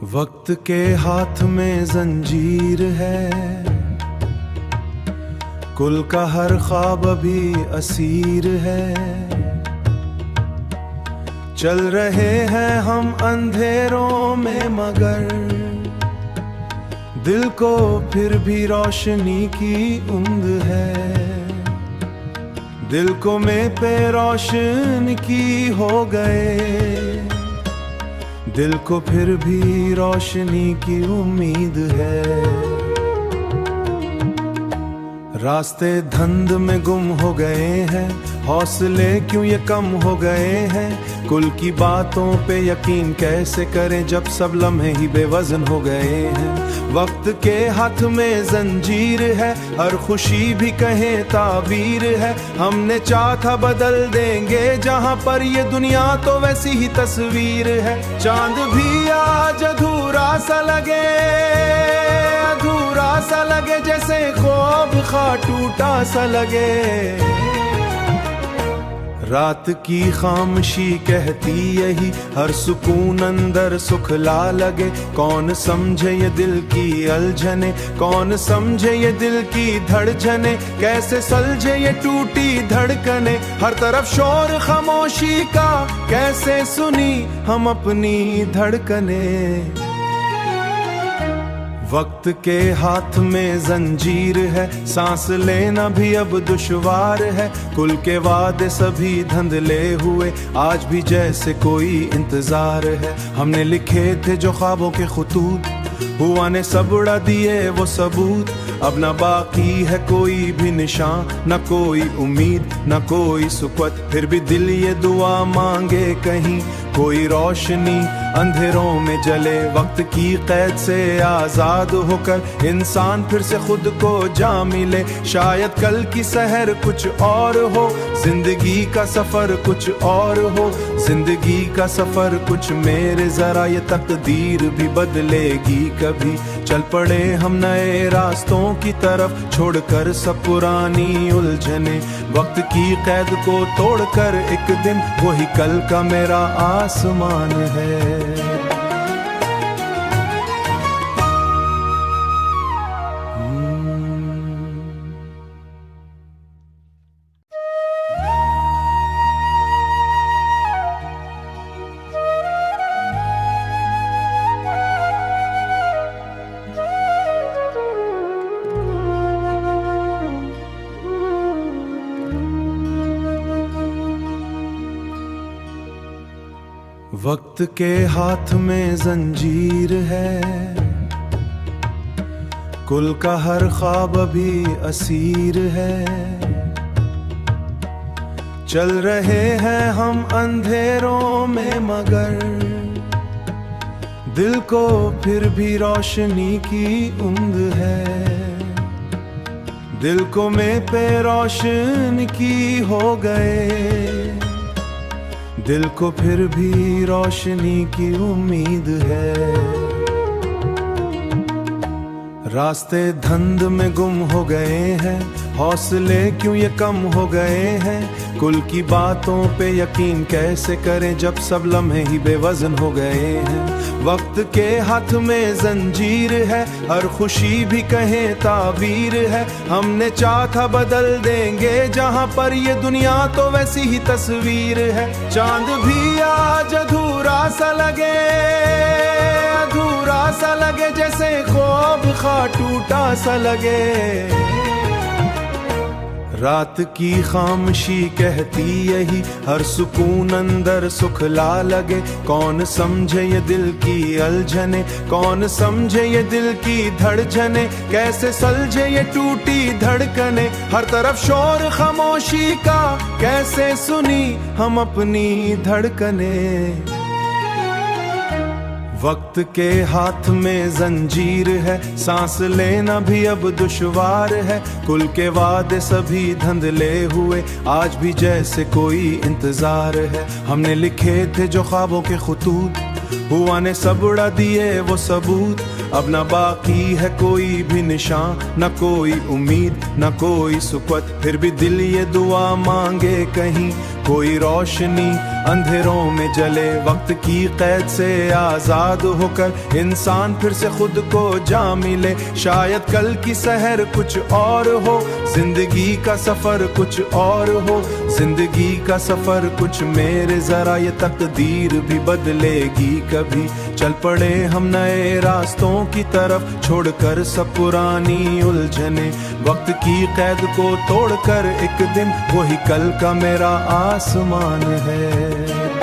वक्त के हाथ में जंजीर है, कुल का हर ख्वाब अभी असीर है। चल रहे हैं हम अंधेरों में मगर दिल को फिर भी रोशनी की उम्द है। दिल को में पे रोशन की हो गए, दिल को फिर भी रोशनी की उम्मीद है। रास्ते धुंध में गुम हो गए हैं, हौसले क्यों ये कम हो गए हैं। कुल की बातों पे यकीन कैसे करें जब सब लम्हे ही बेवजन हो गए हैं। वक्त के हाथ में जंजीर है, हर खुशी भी कहें ताबीर है। हमने चाहा बदल देंगे जहां पर ये दुनिया तो वैसी ही तस्वीर है। चांद भी आज अधूरा सा लगे, अधूरा सा लगे जैसे ख्वाब खा टूटा सा लगे। रात की खामोशी कहती यही, हर सुकून अंदर सुखला लगे। कौन समझे ये दिल की अलझने, कौन समझे ये दिल की धड़कने। कैसे सलझे ये टूटी धड़कने, हर तरफ शोर खामोशी का कैसे सुनी हम अपनी धड़कने। वक्त के हाथ में जंजीर है, सांस लेना भी अब दुश्वार है। कुल के वादे सभी धुंधले हुए, आज भी जैसे कोई इंतजार है। हमने लिखे थे जो ख्वाबों के खुतूत, हुआ ने सब उड़ा दिए वो सबूत। अब न बाकी है कोई भी निशान, न कोई उम्मीद न कोई सुकूत। फिर भी दिल ये दुआ मांगे कहीं कोई रोशनी अंधेरों में जले। वक्त की कैद से आजाद होकर इंसान फिर से खुद को जा मिले। शायद कल की सहर कुछ और हो, जिंदगी का सफर कुछ और हो। जिंदगी का सफर कुछ मेरे, जरा ये तकदीर भी बदलेगी कभी। चल पड़े हम नए रास्तों की तरफ, छोड़कर सब पुरानी उलझने। वक्त की कैद को तोड़कर एक दिन वही कल का मेरा आसमान है। वक्त के हाथ में जंजीर है, कुल का हर ख्वाब अभी असीर है। चल रहे हैं हम अंधेरों में मगर दिल को फिर भी रोशनी की उम्द है। दिल को में पे रोशन की हो गए, दिल को फिर भी रोशनी की उम्मीद है। रास्ते धुंध में गुम हो गए हैं, हौसले क्यों ये कम हो गए हैं। कुल की बातों पे यकीन कैसे करें जब सब लम्हे ही बेवजन हो गए हैं। वक्त के हाथ में जंजीर है, हर खुशी भी कहें ताबीर है। हमने चाहा बदल देंगे जहां पर ये दुनिया तो वैसी ही तस्वीर है। चांद भी आज अधूरा सा लगे, अधूरा सा लगे जैसे ख्वाब खा टूटा सा लगे। रात की खामोशी कहती यही, हर सुकून अंदर सुखला लगे। कौन समझे ये दिल की अलझने, कौन समझे ये दिल की धड़कने। कैसे सलझे ये टूटी धड़कने, हर तरफ शोर खामोशी का कैसे सुनी हम अपनी धड़कने। वक्त के हाथ में जंजीर है, सांस लेना भी अब दुश्वार है। कुल के वादे सभी धुंधले हुए, आज भी जैसे कोई इंतजार है। हमने लिखे थे जो ख्वाबों के खुतूत, हुआ ने सब उड़ा दिए वो सबूत। अब न बाकी है कोई भी निशान, न कोई उम्मीद न कोई सुकूत। फिर भी दिल ये दुआ मांगे कहीं कोई रोशनी अंधेरों में जले। वक्त की कैद से आजाद होकर इंसान फिर से खुद को जा मिले। शायद कल की सहर कुछ और हो, जिंदगी का सफर कुछ और हो, जिंदगी का सफर कुछ मेरे जरा ये तकदीर भी बदलेगी कभी। चल पड़े हम नए रास्तों की तरफ, छोड़कर सब पुरानी उलझने। वक्त की कैद को तोड़कर एक दिन वही कल का मेरा आसमान है।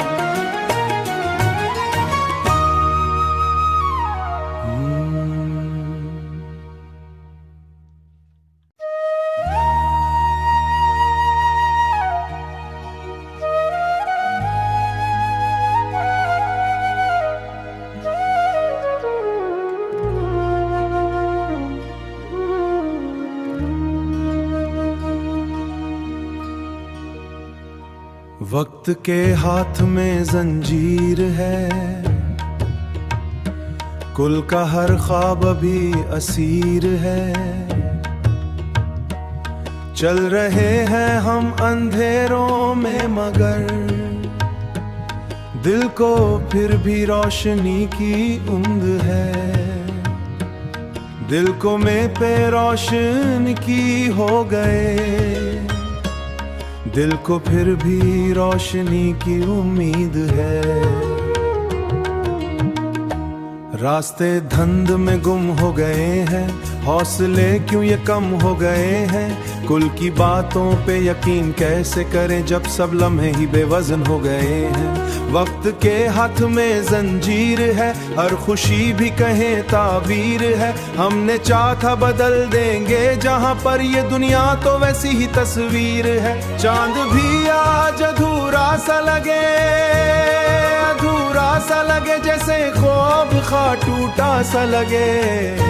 वक्त के हाथ में जंजीर है, कुल का हर ख्वाब अभी असीर है। चल रहे हैं हम अंधेरों में मगर दिल को फिर भी रोशनी की उम्मीद है। दिल को में पे रोशन की हो गए, दिल को फिर भी रोशनी की उम्मीद है। रास्ते धुंध में गुम हो गए हैं, हौसले क्यों ये कम हो गए हैं। कुल की बातों पे यकीन कैसे करें जब सब लम्हे ही बेवजन हो गए हैं। वक्त के हाथ में जंजीर है, हर खुशी भी कहें ताबीर है। हमने चाहा बदल देंगे जहां पर ये दुनिया तो वैसी ही तस्वीर है। चांद भी आज अधूरा सा लगे, अधूरा सा लगे, जैसे ख्वाब खा टूटा सा लगे।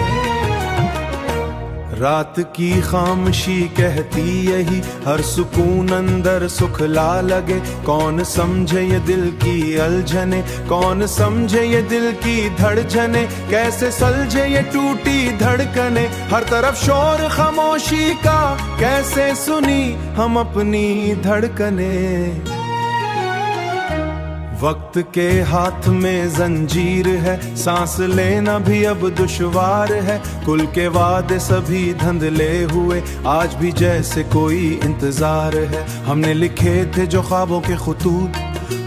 रात की खामोशी कहती यही, हर सुकून अंदर सुख ला लगे। कौन समझे ये दिल की अलझने, कौन समझे ये दिल की धड़कने। कैसे सलझे ये टूटी धड़कने, हर तरफ शोर खामोशी का कैसे सुनी हम अपनी धड़कने। वक्त के हाथ में जंजीर है, सांस लेना भी अब दुश्वार है। कुल के वादे सभी धंधले हुए, आज भी जैसे कोई इंतजार है। हमने लिखे थे जो ख्वाबों के खुतूत,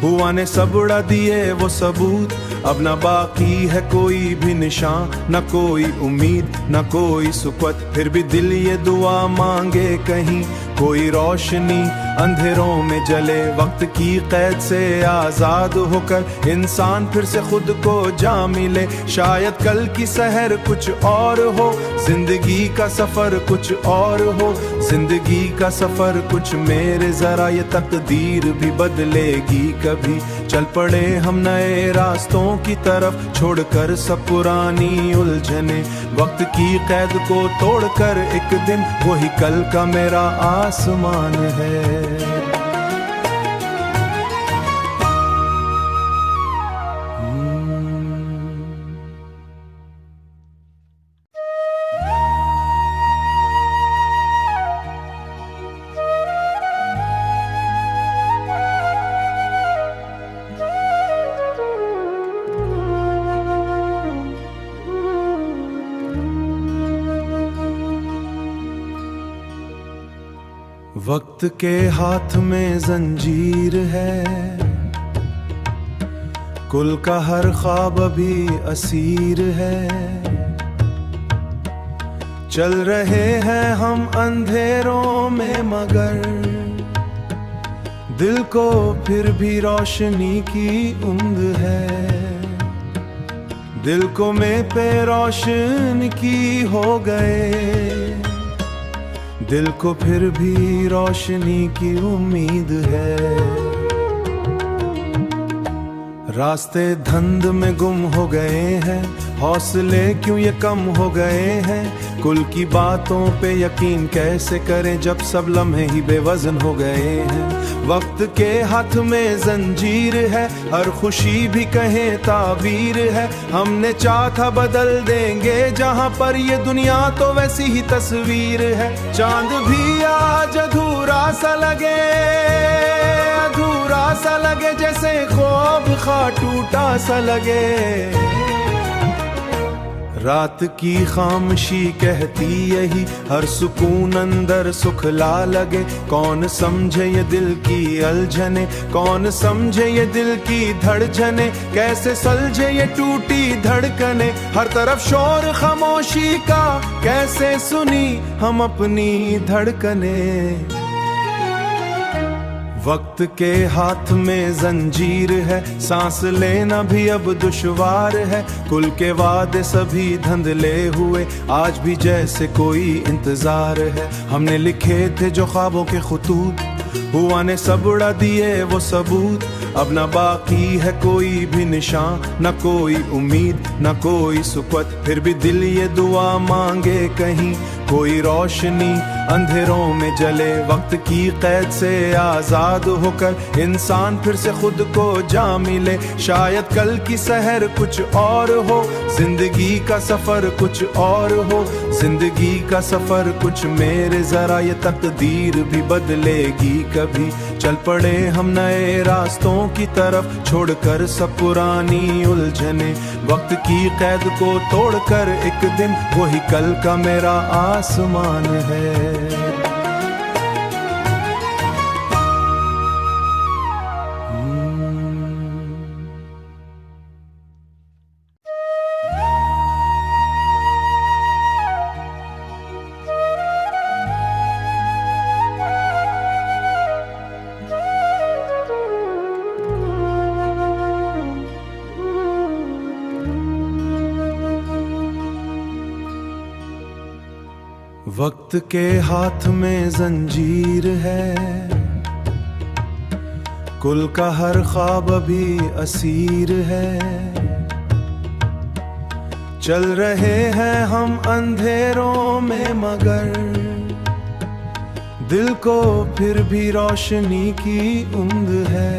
हुआ ने सब उड़ा दिए वो सबूत। अब न बाकी है कोई भी निशान, न कोई उम्मीद, न कोई सुकूत। फिर भी दिल ये दुआ मांगे कहीं कोई रोशनी अंधेरों में जले। वक्त की कैद से आजाद होकर इंसान फिर से खुद को जा मिले। शायद कल की सहर कुछ और हो, जिंदगी का सफर कुछ और हो, जिंदगी का सफर कुछ मेरे जरा ये तकदीर भी बदलेगी कभी। चल पड़े हम नए रास्तों की तरफ, छोड़कर सब पुरानी उलझने। वक्त की कैद को तोड़कर एक दिन वही कल का मेरा आसमान है। वक्त के हाथ में जंजीर है, कुल का हर ख्वाब अभी असीर है। चल रहे हैं हम अंधेरों में मगर दिल को फिर भी रोशनी की उम्मीद है। दिल को में पे रोशन की हो गए, दिल को फिर भी रोशनी की उम्मीद है। रास्ते धुंध में गुम हो गए हैं, हौसले क्यों ये कम हो गए हैं। कुल की बातों पे यकीन कैसे करें जब सब लम्हे ही बेवजन हो गए हैं। वक्त के हाथ में जंजीर है, हर खुशी भी कहें ताबीर है। हमने चाहा बदल देंगे जहां पर ये दुनिया तो वैसी ही तस्वीर है। चांद भी आज अधूरा सा लगे, अधूरा सा लगे, जैसे ख्वाब खा टूटा सा लगे। रात की खामोशी कहती यही, हर सुकून अंदर सुख ला लगे। कौन समझे ये दिल की अलझने, कौन समझे ये दिल की धड़कने, कैसे सलझे ये टूटी धड़कने। हर तरफ शोर खामोशी का, कैसे सुनी हम अपनी धड़कने। वक्त के हाथ में जंजीर है, सांस लेना भी अब दुश्वार है। कुल के वादे सभी धंधले हुए, आज भी जैसे कोई इंतजार है। हमने लिखे थे जो ख्वाबों के खुतूत, हुआ ने सब उड़ा दिए वो सबूत। अब न बाकी है कोई भी निशान, न कोई उम्मीद न कोई सुकूत। फिर भी दिल ये दुआ मांगे कहीं कोई रोशनी अंधेरों में जले। वक्त की कैद से आजाद होकर इंसान फिर से खुद को जा मिले। शायद कल की सहर कुछ और हो, जिंदगी का सफर कुछ और हो। जिंदगी का सफर कुछ मेरे, जरा ये तकदीर भी बदलेगी कभी। चल पड़े हम नए रास्तों की तरफ, छोड़कर सब पुरानी उलझने। वक्त की कैद को तोड़कर एक दिन वही कल का मेरा आसमान है। वक्त के हाथ में जंजीर है, कुल का हर ख्वाब अभी असीर है। चल रहे हैं हम अंधेरों में मगर दिल को फिर भी रोशनी की उम्मीद है।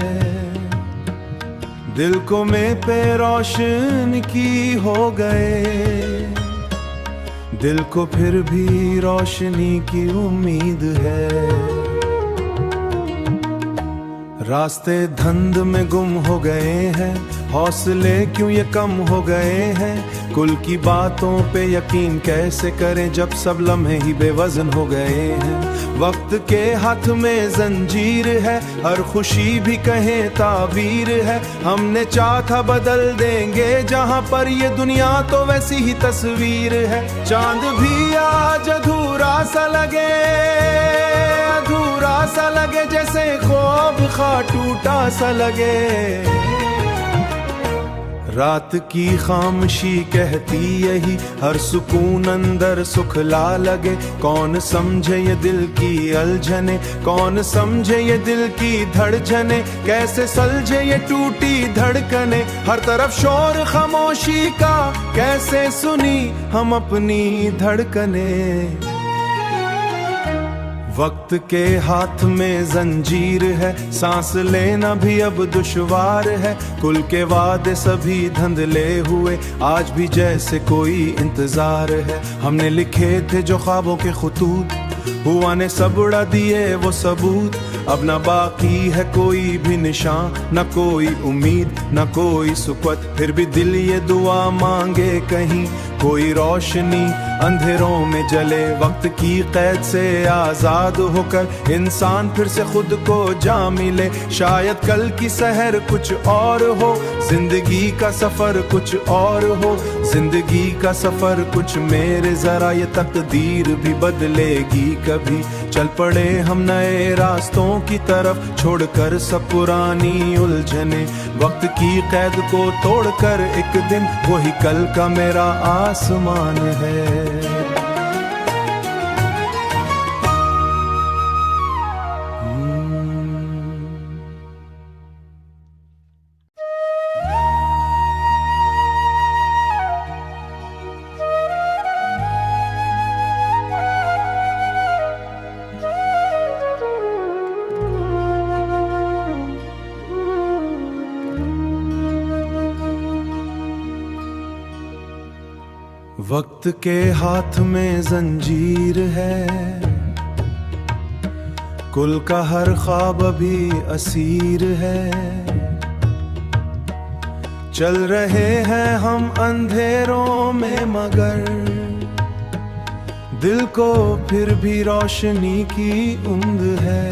दिल को में पे रोशन की हो गए, दिल को फिर भी रोशनी की उम्मीद है। रास्ते धुंध में गुम हो गए हैं, हौसले क्यों ये कम हो गए हैं। कुल की बातों पे यकीन कैसे करें जब सब लम्हे ही बेवजन हो गए हैं। वक्त के हाथ में जंजीर है, हर खुशी भी कहें ताबीर है। हमने चाहा था बदल देंगे जहां पर ये दुनिया तो वैसी ही तस्वीर है। चांद भी आज अधूरा सा लगे, अधूरा सा लगे, जैसे ख्वाब खा टूटा सा लगे। रात की खामोशी कहती यही, हर सुकून अंदर सुख ला लगे। कौन समझे ये दिल की अलझने, कौन समझे ये दिल की धड़कने, कैसे सलझे ये टूटी धड़कने। हर तरफ शोर खामोशी का, कैसे सुनी हम अपनी धड़कने। वक्त के हाथ में जंजीर है, सांस लेना भी अब दुश्वार है। कुल के वादे सभी धंधले हुए, आज भी जैसे कोई इंतजार है। हमने लिखे थे जो ख्वाबों के खुतूत, हुआ ने सब उड़ा दिए वो सबूत। अब न बाकी है कोई भी निशान, न कोई उम्मीद न कोई सुकूत। फिर भी दिल ये दुआ मांगे कहीं कोई रोशनी अंधेरों में जले। वक्त की कैद से आजाद होकर इंसान फिर से खुद को जा मिले। शायद कल की सहर कुछ और हो, जिंदगी का सफर कुछ और हो। जिंदगी का सफर कुछ मेरे, जरा ये तकदीर भी बदलेगी कभी। चल पड़े हम नए रास्तों की तरफ, छोड़कर सब पुरानी उलझने। वक्त की कैद को तोड़कर एक दिन वही कल का मेरा आसमान है। वक्त के हाथ में जंजीर है, कुल का हर ख्वाब अभी असीर है। चल रहे हैं हम अंधेरों में मगर दिल को फिर भी रोशनी की उम्मीद है।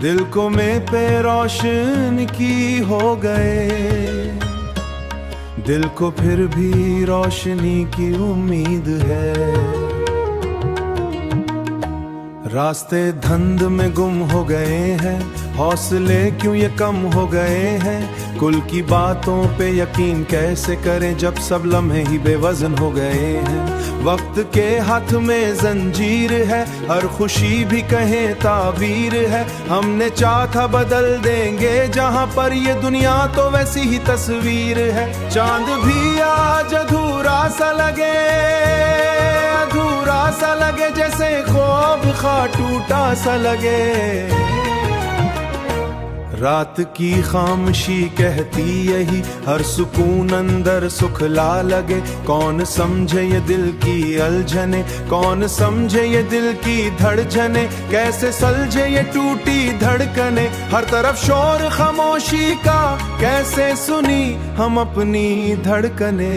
दिल को में पे रोशन की हो गए, दिल को फिर भी रोशनी की उम्मीद है। रास्ते धुंध में गुम हो गए हैं, हौसले क्यों ये कम हो गए हैं। कुल की बातों पे यकीन कैसे करें जब सब लम्हे ही बेवजन हो गए हैं। वक्त के हाथ में जंजीर है, हर खुशी भी कहें ताबीर है। हमने चाहा था बदल देंगे जहां पर ये दुनिया तो वैसी ही तस्वीर है। चांद भी आज अधूरा सा लगे, अधूरा सा लगे जैसे ख्वाब खा टूटा सा लगे। रात की खामोशी कहती यही, हर सुकून अंदर सुख ला लगे। कौन समझे ये दिल की अलझने, कौन समझे ये दिल की धड़कने। कैसे सलझे ये टूटी धड़कने, हर तरफ शोर खामोशी का। कैसे सुनी हम अपनी धड़कने।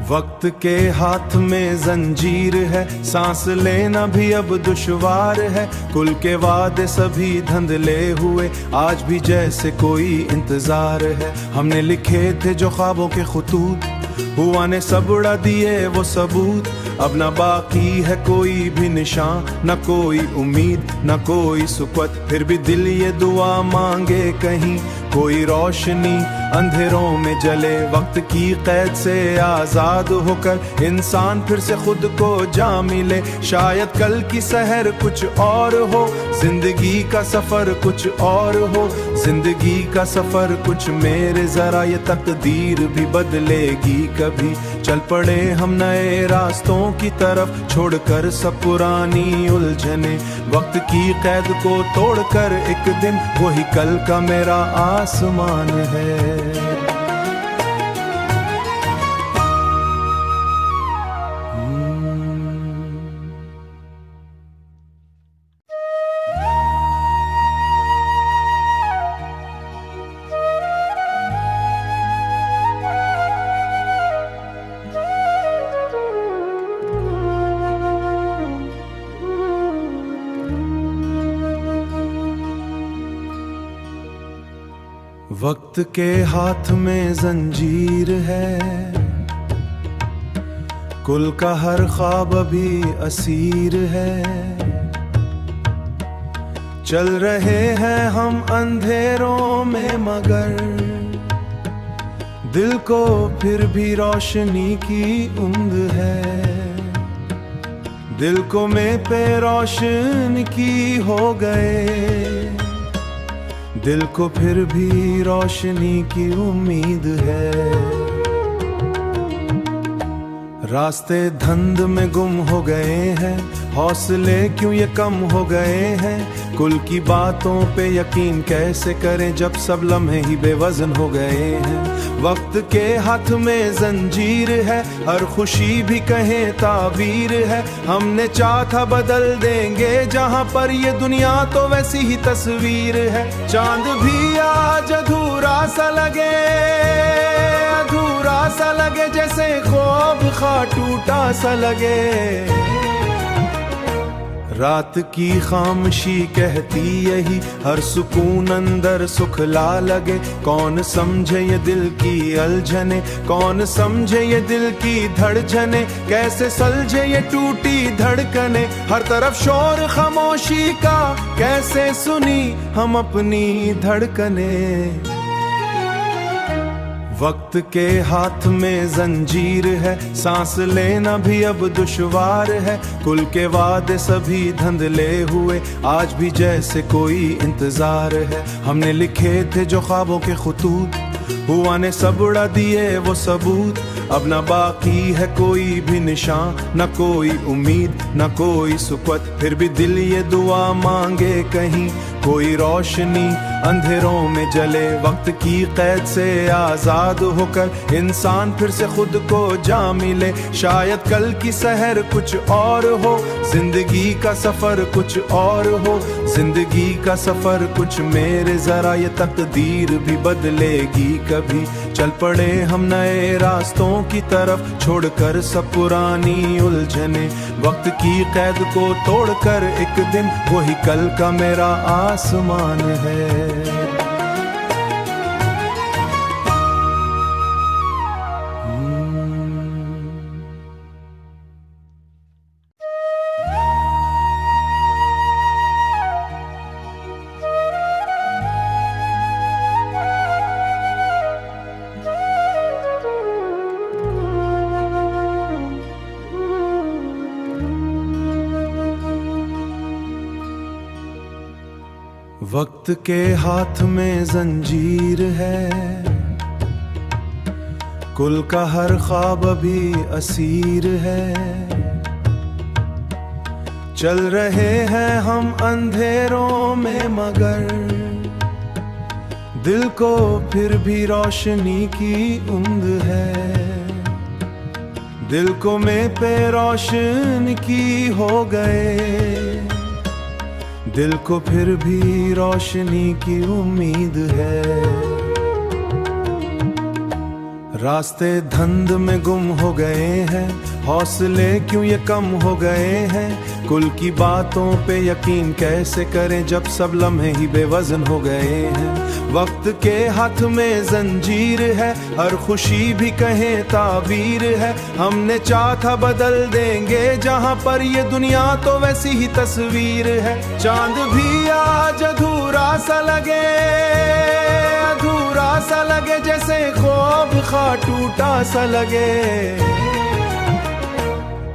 वक्त के हाथ में जंजीर है, सांस लेना भी अब दुश्वार है। कुल के वादे सभी धुंधले हुए, आज भी जैसे कोई इंतजार है। हमने लिखे थे जो ख्वाबों के खुतूत, हुआ ने सब उड़ा दिए वो सबूत। अब न बाकी है कोई भी निशान, न कोई उम्मीद न कोई सुकूत। फिर भी दिल ये दुआ मांगे कहीं कोई रोशनी अंधेरों में जले। वक्त की कैद से आजाद होकर इंसान फिर से खुद को जा मिले। शायद कल की सहर कुछ और हो, जिंदगी का सफर कुछ और हो। जिंदगी का सफर कुछ मेरे, जरा ये तकदीर भी बदलेगी कभी। चल पड़े हम नए रास्तों की तरफ, छोड़कर सब पुरानी उलझने। वक्त की कैद को तोड़कर एक दिन वही कल का मेरा आसमान है। वक्त के हाथ में जंजीर है, कुल का हर ख्वाब अभी असीर है। चल रहे हैं हम अंधेरों में मगर दिल को फिर भी रोशनी की उम्मीद है। दिल को में पे रोशन की हो गए, दिल को फिर भी रोशनी की उम्मीद है। रास्ते धुंध में गुम हो गए हैं, हौसले क्यों ये कम हो गए हैं। कुल की बातों पे यकीन कैसे करें जब सब लम्हे ही बेवजन हो गए हैं। वक्त के हाथ में जंजीर है, हर खुशी भी कहें ताबीर है। हमने चाहा था बदल देंगे जहां पर ये दुनिया तो वैसी ही तस्वीर है। चांद भी आज अधूरा सा लगे, अधूरा सा लगे जैसे ख्वाब खा टूटा सा लगे। रात की खामोशी कहती यही, हर सुकून अंदर सुख ला लगे। कौन समझे ये दिल की अलझने, कौन समझे ये दिल की धड़कने। कैसे सलझे ये टूटी धड़कने, हर तरफ शोर खामोशी का। कैसे सुनी हम अपनी धड़कने। वक्त के हाथ में जंजीर है, सांस लेना भी अब दुश्वार है। कुल के वादे सभी धुंधले हुए, आज भी जैसे कोई इंतजार है। हमने लिखे थे जो ख्वाबों के खुतूत, हुआ ने सब उड़ा दिए वो सबूत। अब न बाकी है कोई भी निशान, न कोई उम्मीद न कोई सुकूत। फिर भी दिल ये दुआ मांगे कहीं कोई रोशनी अंधेरों में जले। वक्त की कैद से आजाद होकर इंसान फिर से खुद को जा मिले। शायद कल की सहर कुछ और हो, जिंदगी का सफर कुछ और हो, जिंदगी का सफर कुछ मेरे। जरा ये तकदीर भी बदलेगी कभी। चल पड़े हम नए रास्तों की तरफ, छोड़कर सब पुरानी उलझने। वक्त की कैद को तोड़कर एक दिन वही कल का मेरा आसमान है। वक्त के हाथ में जंजीर है, कुल का हर ख्वाब अभी असीर है। चल रहे हैं हम अंधेरों में मगर दिल को फिर भी रोशनी की उम्द है। दिल को में पे रोशन की हो गए, दिल को फिर भी रोशनी की उम्मीद है। रास्ते धुंध में गुम हो गए हैं, हौसले क्यों ये कम हो गए हैं। कुल की बातों पे यकीन कैसे करें जब सब लम्हे ही बेवजन हो गए हैं। वक्त के हाथ में जंजीर है, हर खुशी भी कहें ताबीर है। हमने चाहा था बदल देंगे जहां पर ये दुनिया तो वैसी ही तस्वीर है। चांद भी आज अधूरा सा लगे, अधूरा सा लगे, जैसे ख्वाब खा टूटा सा लगे।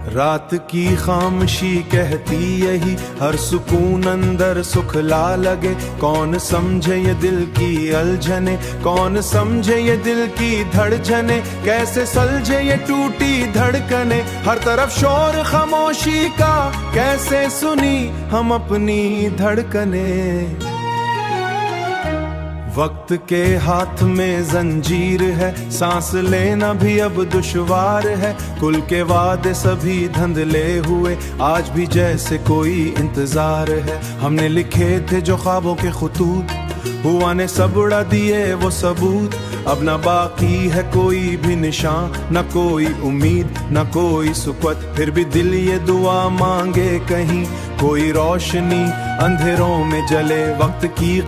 रात की खामोशी कहती यही, हर सुकून अंदर सुख ला लगे। कौन समझे ये दिल की अलझने, कौन समझे ये दिल की धड़कने। कैसे सलझे ये टूटी धड़कने, हर तरफ शोर खामोशी का। कैसे सुनी हम अपनी धड़कने। वक्त के हाथ में जंजीर है, सांस लेना भी अब दुश्वार है। कुल के वादे सभी धंधले हुए, आज भी जैसे कोई इंतजार है। हमने लिखे थे जो ख्वाबों के खुतूत, हुआ ने सब उड़ा दिए वो सबूत। अब न बाकी है कोई भी निशान, न कोई उम्मीद, न कोई सुकूत। फिर भी दिल ये दुआ मांगे कहीं कोई रोशनी अंधेरों में जले। वक्त की